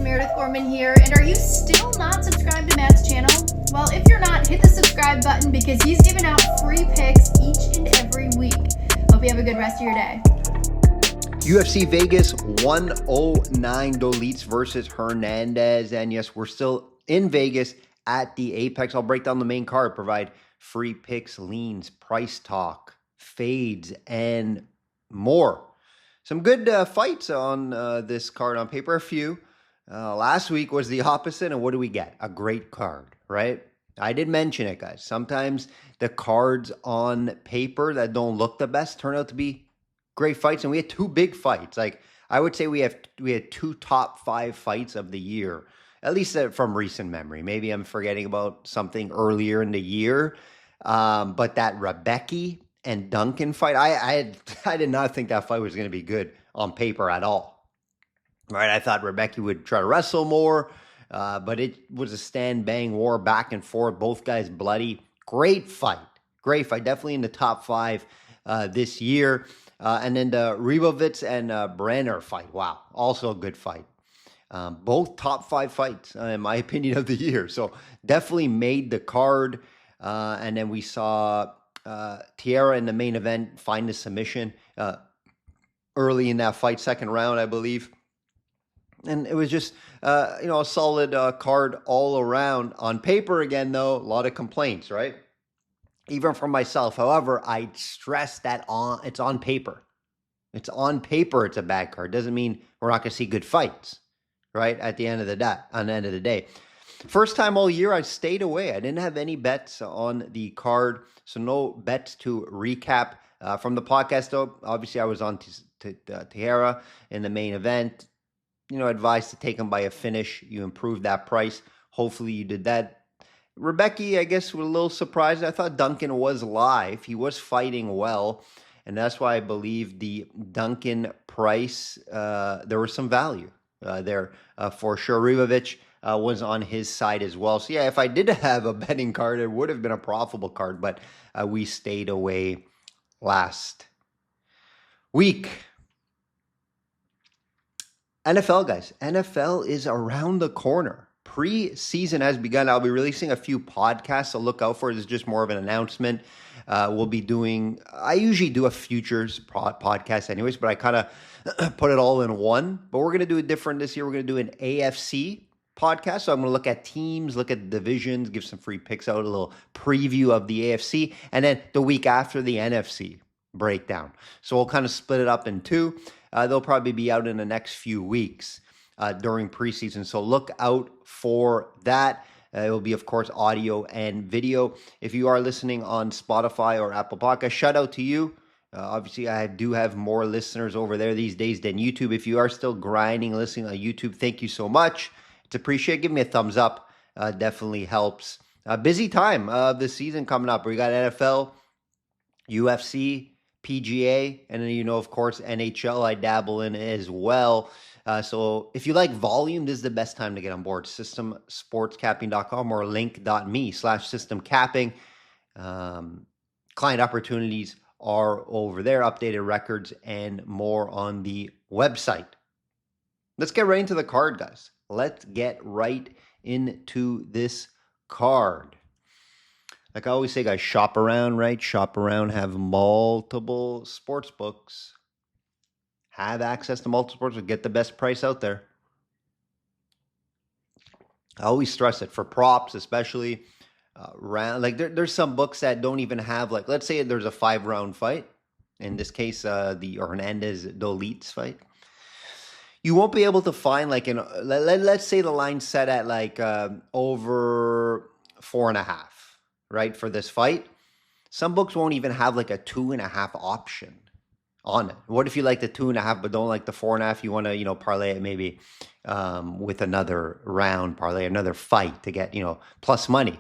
Meredith Gorman here, and are you still not subscribed to Matt's channel? Well, if you're not, hit the subscribe button because he's giving out free picks each and every week. Hope you have a good rest of your day. UFC Vegas 109 Dolitz versus Hernandez. And yes, we're still in Vegas at the Apex. I'll break down the main card, provide free picks, leans, price talk, fades, and more. Some good fights on this card on paper. A few. Last week was the opposite, and what do we get? A great card, right? I did mention it, guys. Sometimes the cards on paper that don't look the best turn out to be great fights, and we had two big fights. Like, I would say we had two top 5 fights of the year, at least from recent memory. Maybe I'm forgetting about something earlier in the year, but that Rebecca and Duncan fight, I did not think that fight was going to be good on paper at all. Right, I thought Rebecca would try to wrestle more, but it was a stand-bang war back and forth. Both guys bloody. Great fight. Definitely in the top 5 this year. And then the Ribovitz and Brenner fight. Wow, also a good fight. Both top 5 fights, in my opinion, of the year. So definitely made the card. And then we saw Tierra in the main event find the submission early in that fight, second round, I believe. And it was just, a solid card all around. On paper, again, though, a lot of complaints, right? Even from myself. However, I stress that it's on paper. It's on paper. It's a bad card. Doesn't mean we're not going to see good fights, right? At the end of the day. First time all year, I stayed away. I didn't have any bets on the card, so no bets to recap from the podcast. Though, obviously, I was on Tierra in the main event. Advised to take him by a finish. You improved that price. Hopefully you did that. Rebecca, I guess, was a little surprised. I thought Duncan was live. He was fighting well. And that's why I believe the Duncan price, there was some value there for sure. Ribovitz was on his side as well. So, yeah, if I did have a betting card, it would have been a profitable card. But we stayed away last week. NFL, guys. NFL is around the corner. Pre-season has begun. I'll be releasing a few podcasts to look out for. This is just more of an announcement. We'll be doing, I usually do a futures podcast anyways, but I kind of put it all in one. But we're going to do it different this year. We're going to do an AFC podcast. So I'm going to look at teams, look at divisions, give some free picks out, a little preview of the AFC, and then the week after the NFC breakdown. So we'll kind of split it up in two. They'll probably be out in the next few weeks during preseason. So look out for that. It will be, of course, audio and video. If you are listening on Spotify or Apple Podcasts, shout out to you. Obviously, I do have more listeners over there these days than YouTube. If you are still grinding, listening on YouTube, thank you so much. It's appreciated. Give me a thumbs up. Definitely helps. Busy time of the season coming up. We got NFL, UFC, PGA, and then, of course, NHL I dabble in as well. So if you like volume, this is the best time to get on board. Systemsportscapping.com or link.me/systemcapping. Client opportunities are over there, updated records, and more on the website. Let's get right into the card, guys. Let's get right into this card. Like I always say, guys, shop around, right? Shop around, have multiple sports books. Have access to multiple sports books, get the best price out there. I always stress it for props, especially there's some books that don't even have, like, let's say there's a 5-round fight. In this case, the Hernandez Dolitz fight. You won't be able to find let's say the line's set at over 4.5. Right, for this fight. Some books won't even have like a 2.5 option on it. What if you like the 2.5 but don't like the 4.5? You want to, parlay it maybe with another round parlay, another fight to get, plus money.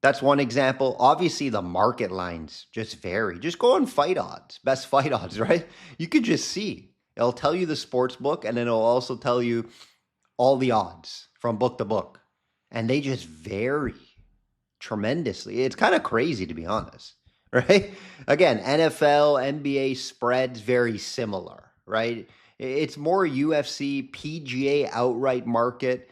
That's one example. Obviously, the market lines just vary. Just go on fight odds, best fight odds, right? You could just see. It'll tell you the sports book, and then it'll also tell you all the odds from book to book. And they just vary tremendously. It's kind of crazy, to be honest, right? Again, NFL, NBA spreads very similar, right? It's more UFC, PGA outright market.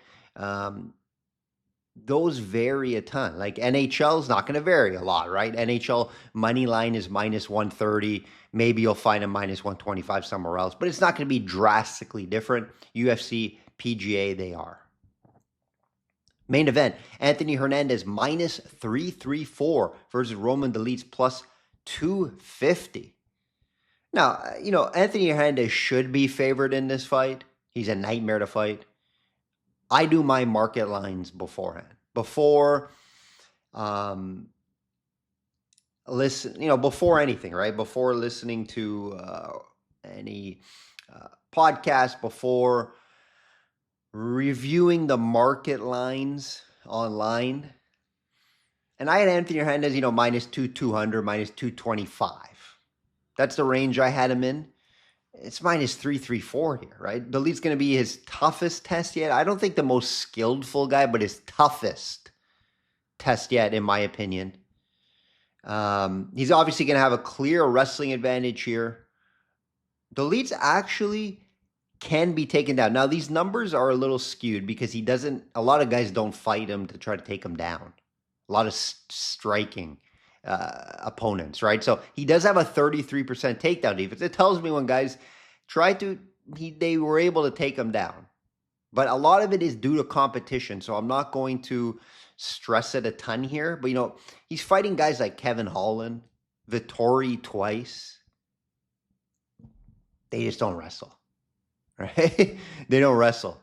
Those vary a ton. Like NHL is not going to vary a lot, right? NHL money line is minus 130. Maybe you'll find a minus 125 somewhere else, but it's not going to be drastically different. UFC, PGA, they are. Main event, Anthony Hernandez minus 334 versus Roman Dolidze plus 250. Now, Anthony Hernandez should be favored in this fight. He's a nightmare to fight. I do my market lines beforehand. Before before anything, right? Before listening to any podcast, before reviewing the market lines online. And I had Anthony Hernandez, minus 200, minus 225. That's the range I had him in. It's minus 334 here, right? The lead's going to be his toughest test yet. I don't think the most skillful guy, but his toughest test yet, in my opinion. He's obviously going to have a clear wrestling advantage here. The leads actually can be taken down. Now, these numbers are a little skewed because a lot of guys don't fight him to try to take him down. A lot of striking opponents, right? So he does have a 33% takedown defense. It tells me when guys they were able to take him down. But a lot of it is due to competition, so I'm not going to stress it a ton here. But, he's fighting guys like Kevin Holland, Vettori twice. They just don't wrestle, right? They don't wrestle,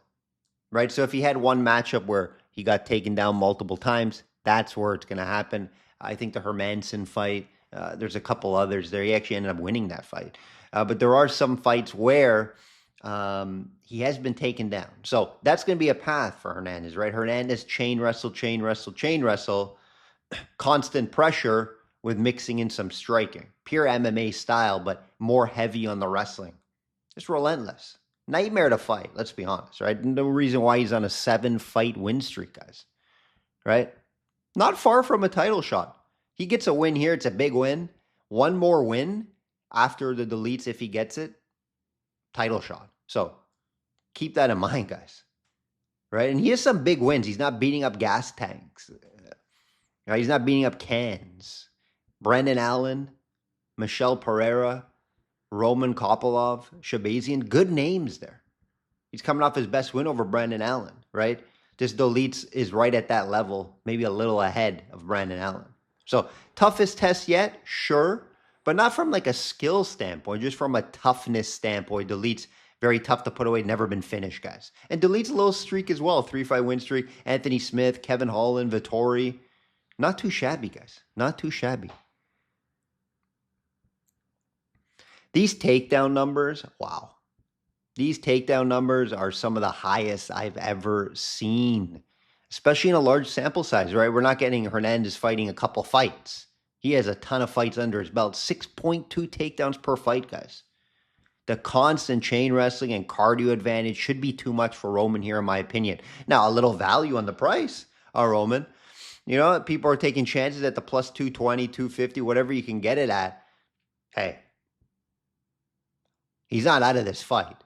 right? So if he had one matchup where he got taken down multiple times, that's where it's going to happen. I think the Hermanson fight, there's a couple others there. He actually ended up winning that fight. But there are some fights where he has been taken down. So that's going to be a path for Hernandez, right? Hernandez chain wrestle, constant pressure with mixing in some striking. Pure MMA style, but more heavy on the wrestling. Just relentless. Nightmare to fight, let's be honest, right? No reason why he's on a 7-fight win streak, guys, right? Not far from a title shot. He gets a win here. It's a big win. One more win after the deletes, if he gets it, title shot. So keep that in mind, guys. Right? And he has some big wins. He's not beating up gas tanks. Right? He's not beating up cans. Brendan Allen, Michelle Pereira, Roman Kopylov, Shabazian. Good names there. He's coming off his best win over Brendan Allen, right? This Dolidze is right at that level, maybe a little ahead of Brandon Allen. So toughest test yet? Sure. But not from like a skill standpoint, just from a toughness standpoint. Dolidze, very tough to put away, never been finished, guys. And Dolidze a little streak as well, 3-5 win streak. Anthony Smith, Kevin Holland, Vettori. Not too shabby, guys. Not too shabby. These takedown numbers, wow. These takedown numbers are some of the highest I've ever seen, especially in a large sample size, right? We're not getting Hernandez fighting a couple fights. He has a ton of fights under his belt. 6.2 takedowns per fight, guys. The constant chain wrestling and cardio advantage should be too much for Roman here, in my opinion. Now, a little value on the price, Roman. People are taking chances at the plus 220, 250, whatever you can get it at. Hey, he's not out of this fight.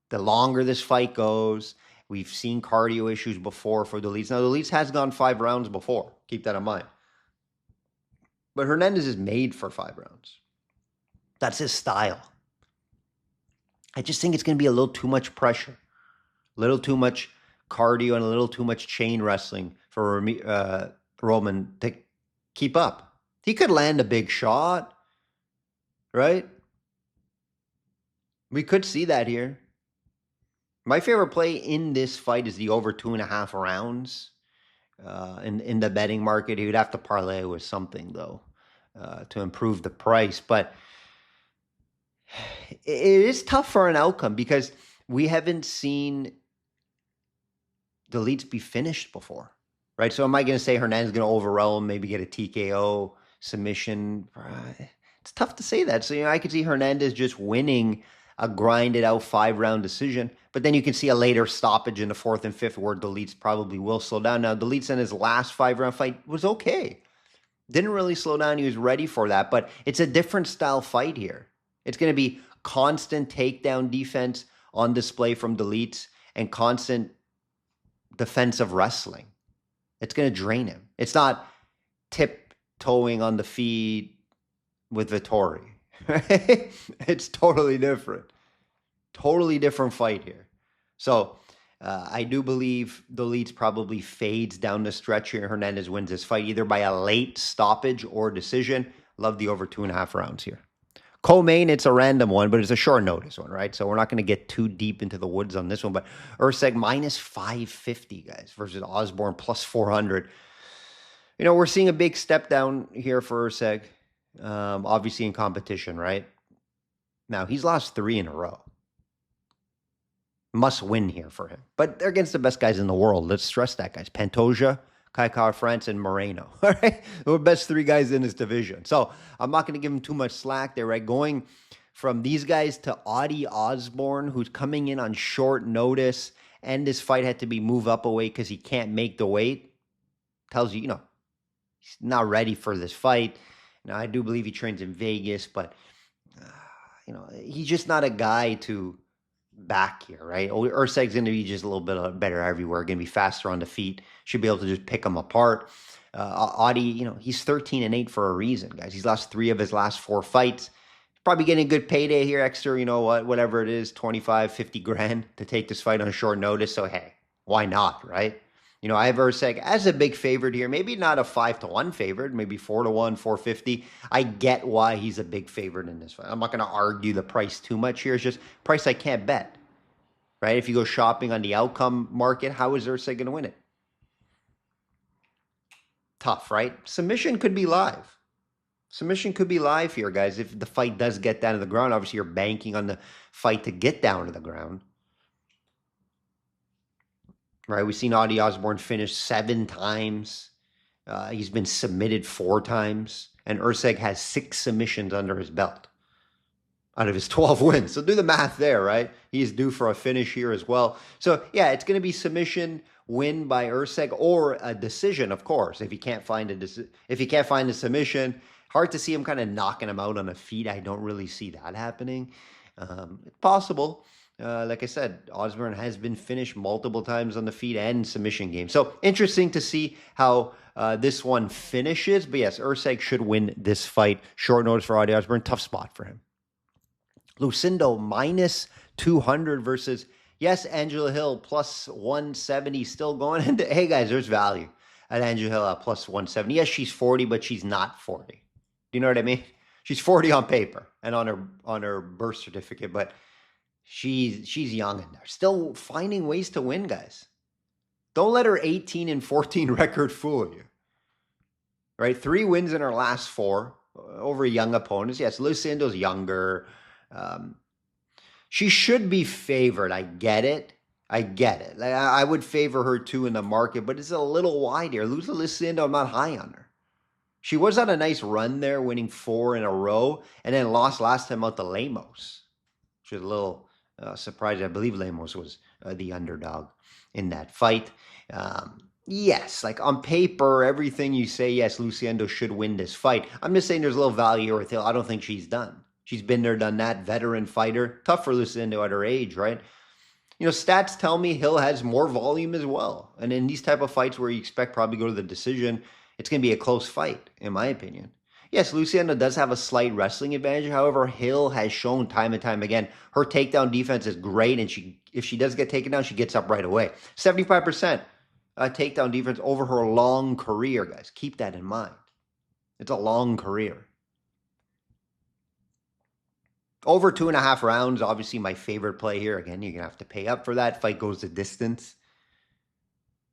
The longer this fight goes, we've seen cardio issues before for Dolidze. Now, Dolidze has gone 5 rounds before. Keep that in mind. But Hernandez is made for 5 rounds. That's his style. I just think it's going to be a little too much pressure, a little too much cardio, and a little too much chain wrestling for Roman to keep up. He could land a big shot, right? We could see that here. My favorite play in this fight is the over 2.5 rounds. In the betting market, he would have to parlay with something, though, to improve the price. But it is tough for an outcome because we haven't seen Dolidze be finished before, right? So am I going to say Hernandez is going to overwhelm, maybe get a TKO submission? It's tough to say that. So, I could see Hernandez just winning a grinded out 5-round decision, but then you can see a later stoppage in the 4th and 5th where Dolidze probably will slow down. Now, Dolidze in his last 5-round fight was okay. Didn't really slow down. He was ready for that, but it's a different style fight here. It's going to be constant takedown defense on display from deletes and constant defensive wrestling. It's going to drain him. It's not tiptoeing on the feet with Vettori. Right? It's totally different. Totally different fight here. So I do believe the leads probably fades down the stretch here. Hernandez wins this fight either by a late stoppage or decision. Love the over 2.5 rounds here. Co-main, it's a random one, but it's a short notice one, right? So we're not going to get too deep into the woods on this one. But Urseg minus 550, guys, versus Osborne plus 400. You know, we're seeing a big step down here for Urseg, obviously in competition, right? Now, he's lost 3 in a row. Must win here for him. But they're against the best guys in the world. Let's stress that, guys. Pantoja, Kai Kara-France, and Moreno. All right? They're the best 3 guys in this division. So I'm not going to give him too much slack there, right? Going from these guys to Audie Osborne, who's coming in on short notice, and this fight had to be moved up a weight because he can't make the weight, tells you, he's not ready for this fight. Now, I do believe he trains in Vegas, but, he's just not a guy to back here, right? Urseg's going to be just a little bit better everywhere, going to be faster on the feet, should be able to just pick them apart. Audie, he's 13-8 for a reason, guys. He's lost 3 of his last 4 fights. Probably getting a good payday here, extra, whatever it is, 25, 50 grand to take this fight on short notice. So, hey, why not, right? I have Urseg as a big favorite here. Maybe not a 5-1 favorite, maybe 4-1, 450. I get why he's a big favorite in this fight. I'm not going to argue the price too much here. It's just price I can't bet, right? If you go shopping on the outcome market, how is Urseg going to win it? Tough, right? Submission could be live. Submission could be live here, guys. If the fight does get down to the ground, obviously you're banking on the fight to get down to the ground. Right, we've seen Audie Osborne finish 7 times. He's been submitted 4 times. And Urseg has 6 submissions under his belt out of his 12 wins. So do the math there, right? He's due for a finish here as well. So, yeah, it's going to be submission win by Urseg or a decision, of course. If he can't find a submission, hard to see him kind of knocking him out on the feet. I don't really see that happening. It's possible. Like I said, Osborne has been finished multiple times on the feet and submission game. So interesting to see how this one finishes. But yes, Urseg should win this fight. Short notice for Audie Osborne. Tough spot for him. Lucindo minus 200 versus, yes, Angela Hill plus 170 still going into. Hey, guys, there's value at Angela Hill at plus 170. Yes, she's 40, but she's not 40. Do you know what I mean? She's 40 on paper and on her birth certificate, but she's young in there. Still finding ways to win, guys. Don't let her 18-14 record fool you. Right? 3 wins in her last 4 over young opponents. Yes, Lucindo's younger. She should be favored. I get it. I would favor her too in the market, but it's a little wide here. Lucindo, I'm not high on her. She was on a nice run there, winning 4 in a row, and then lost last time out to Lemos, which is a little surprising. I believe Lemos was the underdog in that fight. Yes, like on paper, everything you say, yes, Lucindo should win this fight. I'm just saying there's a little value here with Hill. I don't think she's done. She's been there, done that, veteran fighter. Tough for Lucindo at her age, right? Stats tell me Hill has more volume as well. And in these type of fights where you expect probably go to the decision, it's going to be a close fight, in my opinion. Yes, Lucindo does have a slight wrestling advantage. However, Hill has shown time and time again her takedown defense is great, and if she does get taken down, she gets up right away. 75% takedown defense over her long career, guys. Keep that in mind. It's a long career. Over 2.5 rounds, obviously my favorite play here. Again, you're going to have to pay up for that. Fight goes the distance.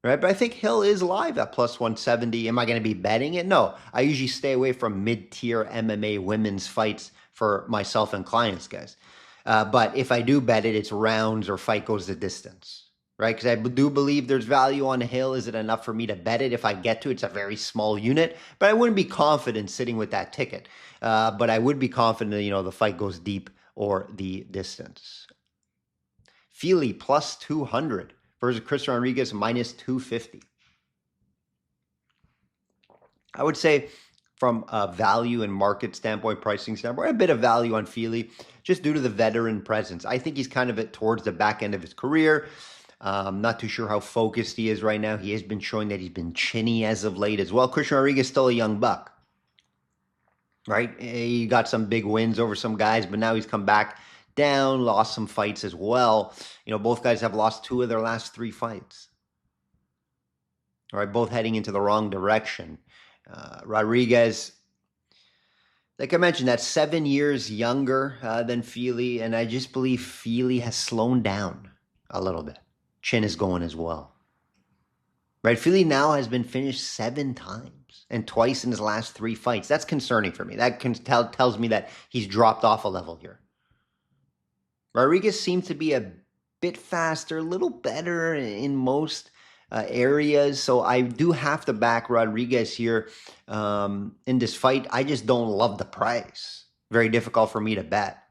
Right, but I think Hill is live at plus 170. Am I going to be betting it? No. I usually stay away from mid-tier MMA women's fights for myself and clients, guys. But if I do bet it, it's rounds or fight goes the distance. Right, because I do believe there's value on Hill. Is it enough for me to bet it? If I get to, it's a very small unit. But I wouldn't be confident sitting with that ticket. But I would be confident, the fight goes deep or the distance. Feely plus 200. Versus Chris Rodriguez, minus 250. I would say from a value and market standpoint, pricing standpoint, a bit of value on Feely, just due to the veteran presence. I think he's kind of towards the back end of his career. Not too sure how focused he is right now. He has been showing that he's been chinny as of late as well. Christian Rodriguez is still a young buck, right? He got some big wins over some guys, but now he's come back down, lost some fights as well. Both guys have lost 2 of their last 3 fights. All right, both heading into the wrong direction. Rodriguez, like I mentioned, that's 7 years younger than Feely, and I just believe Feely has slowed down a little bit. Chin is going as well. Right, Feely now has been finished 7 times, and twice in his last 3 fights. That's concerning for me. That tells me that he's dropped off a level here. Rodriguez seems to be a bit faster, a little better in most areas. So I do have to back Rodriguez here in this fight. I just don't love the price. Very difficult for me to bet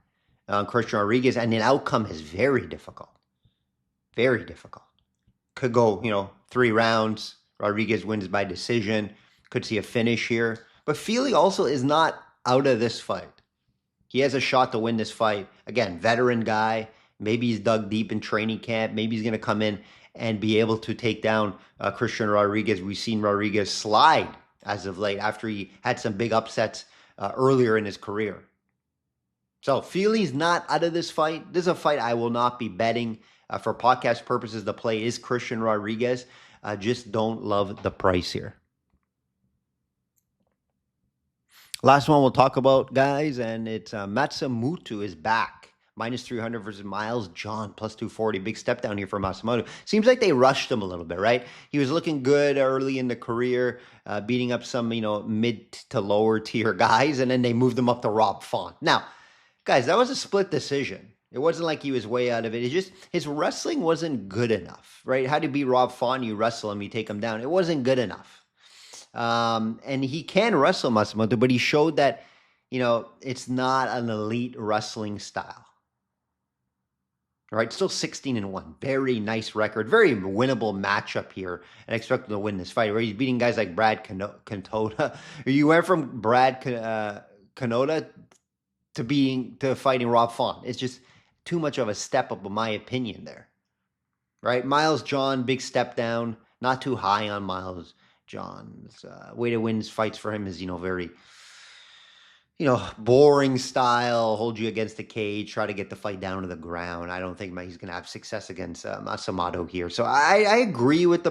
Christian Rodriguez. And the outcome is very difficult. Very difficult. Could go, 3 rounds. Rodriguez wins by decision. Could see a finish here. But Feely also is not out of this fight. He has a shot to win this fight. Again, veteran guy. Maybe he's dug deep in training camp. Maybe he's going to come in and be able to take down Christian Rodriguez. We've seen Rodriguez slide as of late after he had some big upsets earlier in his career. So Feely's not out of this fight. This is a fight I will not be betting. For podcast purposes, the play is Christian Rodriguez. Just don't love the price here. Last one we'll talk about, guys, and it's Matsumoto is back. -300 versus Miles John, +240. Big step down here for Matsumoto. Seems like they rushed him a little bit, right? He was looking good early in the career, beating up some, mid to lower tier guys, and then they moved him up to Rob Font. Now, guys, that was a split decision. It wasn't like he was way out of it. It's just his wrestling wasn't good enough, right? How to beat Rob Font, you wrestle him, you take him down. It wasn't good enough. And he can wrestle Matsumoto, but he showed that, it's not an elite wrestling style. All right, still 16-1. Very nice record. Very winnable matchup here. And I expect him to win this fight. Right? He's beating guys like Brad Canota. You went from Brad Canota to fighting Rob Font. It's just too much of a step up, in my opinion, there. Right? Miles John, big step down. Not too high on Miles John's way to win fights for him is, very, boring style, hold you against the cage, try to get the fight down to the ground. I don't think he's going to have success against Matsumoto here. So I agree with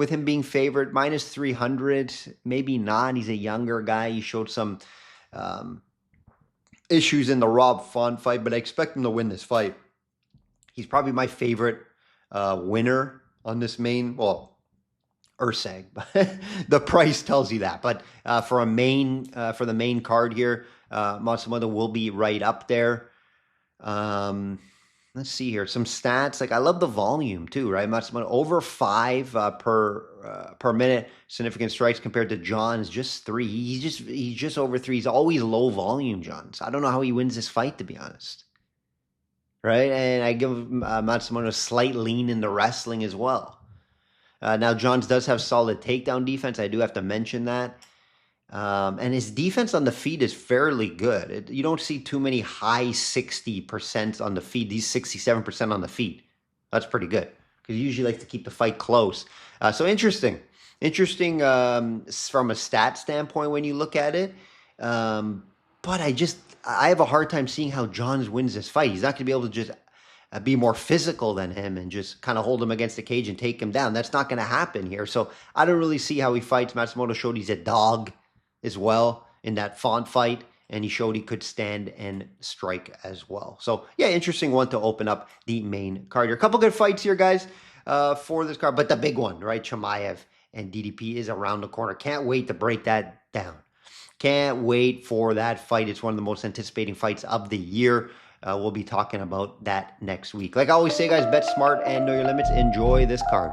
him being favored. -300, maybe not. He's a younger guy. He showed some issues in the Rob Font fight, but I expect him to win this fight. He's probably my favorite winner on this main, Ursag. The price tells you that. But for the main card here, Matsumoto will be right up there. Let's see here. Some stats. Like, I love the volume too, right? Matsumoto over 5 per minute significant strikes compared to John's just 3. He's just over 3. He's always low volume, John's. I don't know how he wins this fight, to be honest. Right? And I give Matsumoto a slight lean in the wrestling as well. Now, Johns does have solid takedown defense. I do have to mention that. And his defense on the feet is fairly good. You don't see too many high 60% on the feet. These 67% on the feet. That's pretty good. Because he usually likes to keep the fight close. So interesting. Interesting from a stat standpoint when you look at it. But I have a hard time seeing how Johns wins this fight. He's not going to be able to just be more physical than him and just kind of hold him against the cage and take him down. That's not going to happen here. So I don't really see how he fights. Matsumoto showed he's a dog as well in that Font fight, and he showed he could stand and strike as well. So yeah, interesting one to open up the main card here. A couple good fights here, guys, for this card, but the big one, right? Chimaev and DDP is around the corner. Can't wait to break that down. Can't wait for that fight. It's one of the most anticipating fights of the year. We'll be talking about that next week. Like I always say, guys, bet smart and know your limits. Enjoy this card.